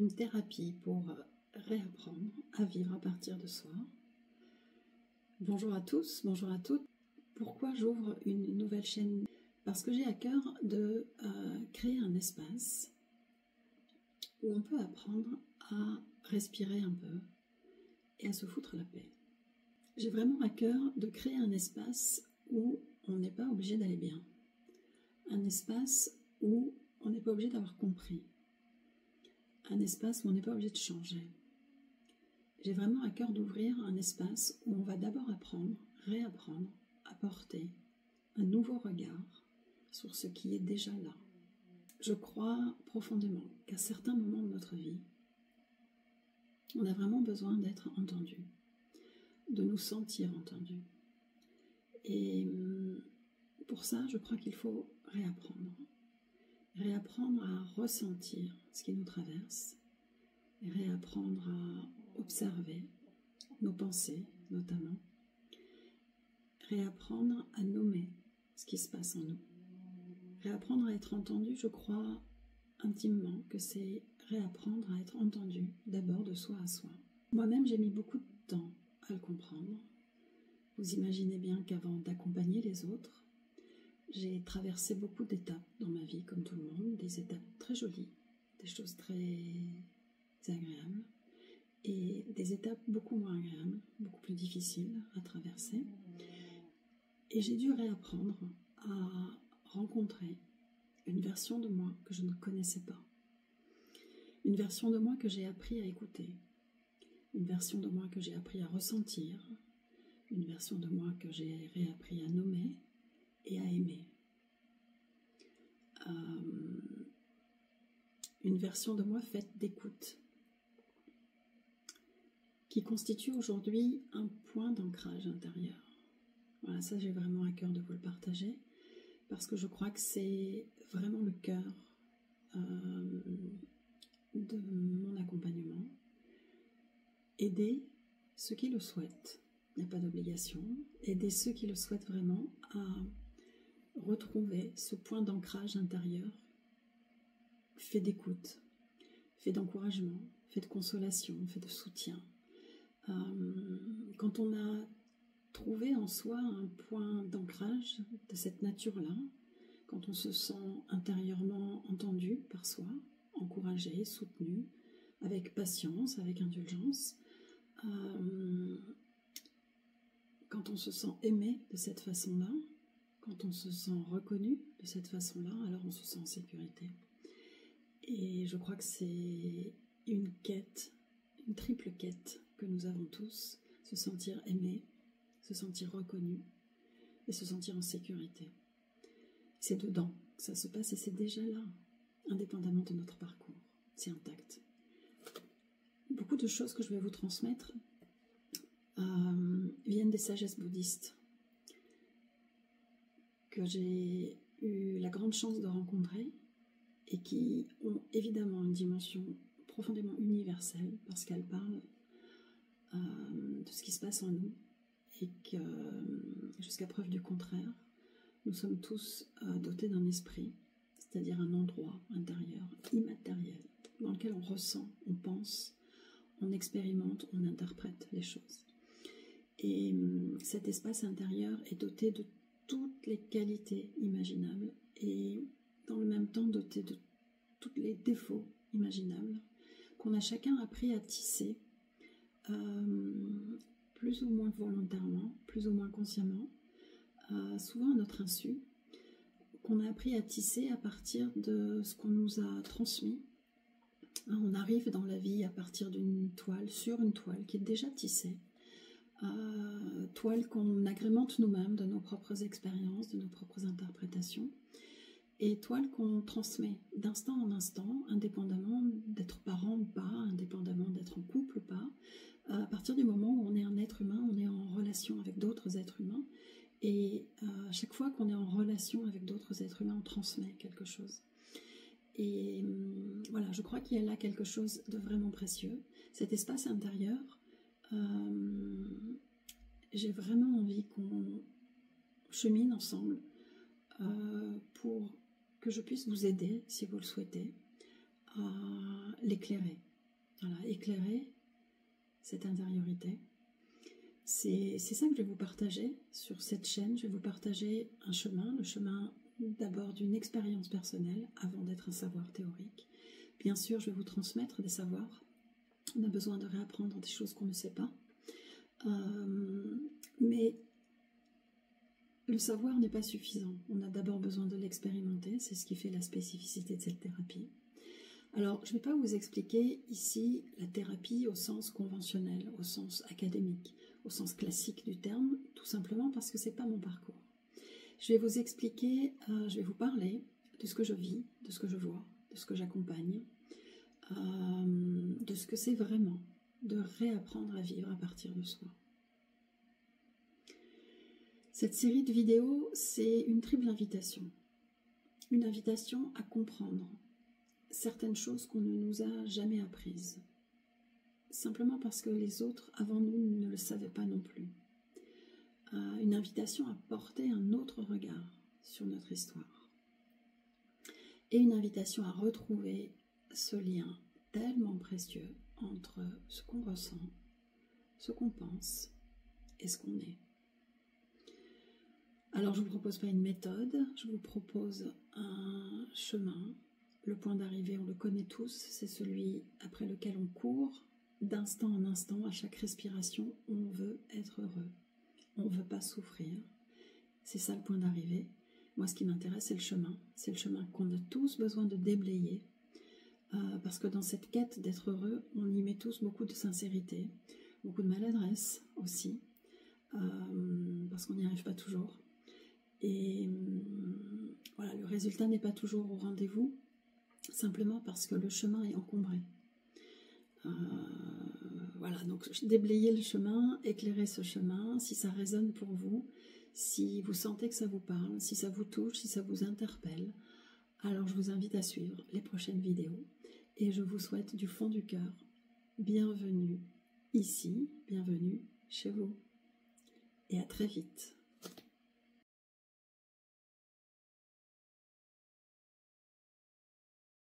une thérapie pour réapprendre à vivre à partir de soi. Bonjour à tous, bonjour à toutes. Pourquoi j'ouvre une nouvelle chaîne? Parce que j'ai à cœur de créer un espace où on peut apprendre à respirer un peu et à se foutre la paix. J'ai vraiment à cœur de créer un espace où on n'est pas obligé d'aller bien. Un espace où on n'est pas obligé d'avoir compris. Un espace où on n'est pas obligé de changer. J'ai vraiment à cœur d'ouvrir un espace où on va d'abord apprendre, réapprendre, apporter un nouveau regard sur ce qui est déjà là. Je crois profondément qu'à certains moments de notre vie, on a vraiment besoin d'être entendu, de nous sentir entendus. Et pour ça, je crois qu'il faut réapprendre. Réapprendre à ressentir ce qui nous traverse, réapprendre à observer nos pensées notamment, réapprendre à nommer ce qui se passe en nous. Réapprendre à être entendu, je crois intimement que c'est réapprendre à être entendu d'abord de soi à soi. Moi-même, j'ai mis beaucoup de temps à le comprendre. Vous imaginez bien qu'avant d'accompagner les autres, j'ai traversé beaucoup d'étapes dans ma vie, comme tout le monde, des étapes très jolies, des choses très agréables, et des étapes beaucoup moins agréables, beaucoup plus difficiles à traverser. Et j'ai dû réapprendre à rencontrer une version de moi que je ne connaissais pas. Une version de moi que j'ai appris à écouter. Une version de moi que j'ai appris à ressentir. Une version de moi que j'ai réappris à nommer et à aimer. Une version de moi faite d'écoute, qui constitue aujourd'hui un point d'ancrage intérieur. Voilà, ça j'ai vraiment à cœur de vous le partager, parce que je crois que c'est vraiment le cœur de mon accompagnement. Aider ceux qui le souhaitent, il n'y a pas d'obligation, aider ceux qui le souhaitent vraiment à retrouver ce point d'ancrage intérieur, fait d'écoute, fait d'encouragement, fait de consolation, fait de soutien. Quand on a trouvé en soi un point d'ancrage de cette nature-là, quand on se sent intérieurement entendu par soi, encouragé, soutenu, avec patience, avec indulgence, quand on se sent aimé de cette façon-là, quand on se sent reconnu de cette façon-là, alors on se sent en sécurité. Et je crois que c'est une quête, une triple quête que nous avons tous, se sentir aimé, se sentir reconnu et se sentir en sécurité. C'est dedans que ça se passe et c'est déjà là, indépendamment de notre parcours. C'est intact. Beaucoup de choses que je vais vous transmettre viennent des sagesses bouddhistes que j'ai eu la grande chance de rencontrer et qui ont évidemment une dimension profondément universelle parce qu'elles parlent de ce qui se passe en nous et que, jusqu'à preuve du contraire, nous sommes tous dotés d'un esprit, c'est-à-dire un endroit intérieur, immatériel, dans lequel on ressent, on pense, on expérimente, on interprète les choses. Et cet espace intérieur est doté de toutes les qualités imaginables et dans le même temps doté de tous les défauts imaginables qu'on a chacun appris à tisser, plus ou moins volontairement, plus ou moins consciemment, souvent à notre insu, qu'on a appris à tisser à partir de ce qu'on nous a transmis. On arrive dans la vie à partir d'une toile, sur une toile qui est déjà tissée, toile qu'on agrémente nous-mêmes de nos propres expériences, de nos propres interprétations, et toile qu'on transmet d'instant en instant, indépendamment d'être parent ou pas, indépendamment d'être en couple ou pas. À partir du moment où on est un être humain, on est en relation avec d'autres êtres humains, et à chaque fois qu'on est en relation avec d'autres êtres humains, on transmet quelque chose. Et voilà, je crois qu'il y a là quelque chose de vraiment précieux. Cet espace intérieur, j'ai vraiment envie qu'on chemine ensemble pour que je puisse vous aider, si vous le souhaitez, à l'éclairer, voilà, éclairer cette intériorité. C'est ça que je vais vous partager sur cette chaîne. Je vais vous partager un chemin, le chemin d'abord d'une expérience personnelle avant d'être un savoir théorique. Bien sûr, je vais vous transmettre des savoirs. On a besoin de réapprendre des choses qu'on ne sait pas. Mais le savoir n'est pas suffisant. On a d'abord besoin de l'expérimenter. C'est ce qui fait la spécificité de cette thérapie. Alors, je ne vais pas vous expliquer ici la thérapie au sens conventionnel, au sens académique, au sens classique du terme, tout simplement parce que ce n'est pas mon parcours. Je vais vous expliquer, je vais vous parler de ce que je vis, de ce que je vois, de ce que j'accompagne, de ce que c'est vraiment de réapprendre à vivre à partir de soi. Cette série de vidéos, c'est une triple invitation. Une invitation à comprendre certaines choses qu'on ne nous a jamais apprises. Simplement parce que les autres avant nous ne le savaient pas non plus. Une invitation à porter un autre regard sur notre histoire. Et une invitation à retrouver ce lien tellement précieux entre ce qu'on ressent, ce qu'on pense et ce qu'on est. Alors je ne vous propose pas une méthode, je vous propose un chemin. Le point d'arrivée, on le connaît tous, c'est celui après lequel on court. D'instant en instant, à chaque respiration, on veut être heureux. On ne veut pas souffrir. C'est ça le point d'arrivée. Moi, ce qui m'intéresse, c'est le chemin. C'est le chemin qu'on a tous besoin de déblayer. Parce que dans cette quête d'être heureux, on y met tous beaucoup de sincérité, beaucoup de maladresse aussi, parce qu'on n'y arrive pas toujours. Et voilà, le résultat n'est pas toujours au rendez-vous, simplement parce que le chemin est encombré. Voilà, donc déblayer le chemin, éclairer ce chemin, si ça résonne pour vous, si vous sentez que ça vous parle, si ça vous touche, si ça vous interpelle, alors je vous invite à suivre les prochaines vidéos et je vous souhaite du fond du cœur, bienvenue ici, bienvenue chez vous et à très vite.